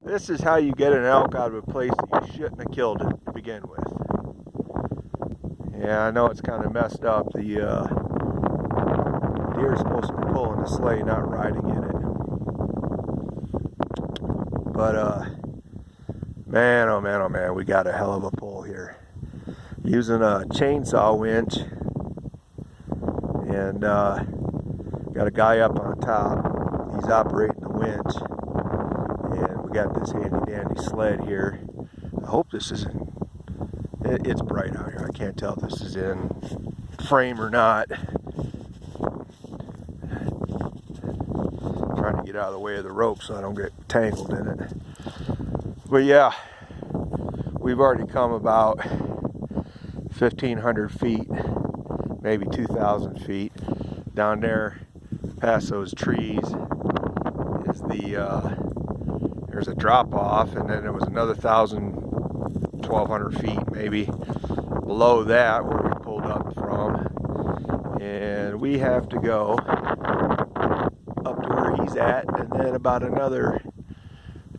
This is how you get an elk out of a place that you shouldn't have killed it to begin with. Yeah, I know it's kind of messed up. The deer is supposed to be pulling the sleigh, not riding in it. But man, oh man, oh man, we got a hell of a pull here. Using a chainsaw winch, and got a guy up on top. He's operating the winch, and we got this handy dandy sled here. I hope this isn't. It's bright out here. I can't tell if this is in frame or not. Trying to get out of the way of the rope so I don't get tangled in it. But yeah, we've already come about 1,500 feet, maybe 2,000 feet. Down there, past those trees, is there's a drop off, and then there was another 1,200 feet maybe below that where we pulled up from, and we have to go up to where he's at, and then about another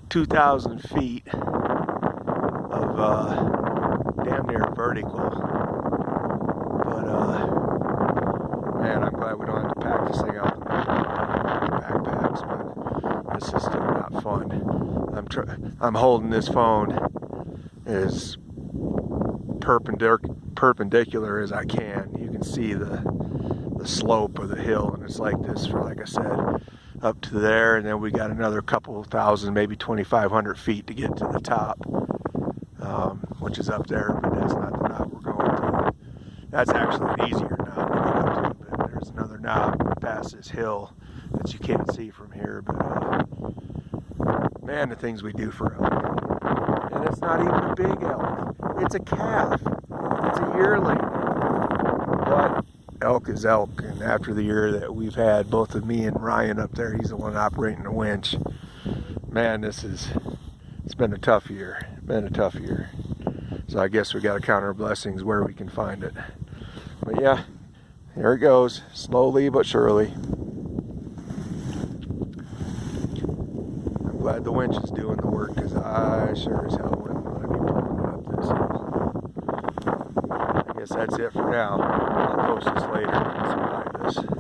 2,000 feet of damn near vertical. But man, I'm glad we don't have to pack this thing up in backpacks, but this is still not fun. I'm holding this phone as perpendicular as I can. You can see the slope of the hill, and it's like this for, like I said, up to there, and then we got another couple thousand, maybe 2,500 feet to get to the top, which is up there, but that's not the knob we're going to. That's actually an easier knob to get up to, but there's another knob past this hill that you can't see from here. But man, the things we do for elk. And it's not even a big elk. It's a calf. It's a yearling. But elk is elk, and after the year that we've had, both of me and Ryan up there, he's the one operating the winch. Man, it's been a tough year. Been a tough year. So I guess we got to count our blessings where we can find it. But yeah, here it goes, slowly but surely. I'm glad the winch is doing the work, because I sure as hell wouldn't want to be pulling it up this hill. I guess that's it for now. I'll post this later and see what I do.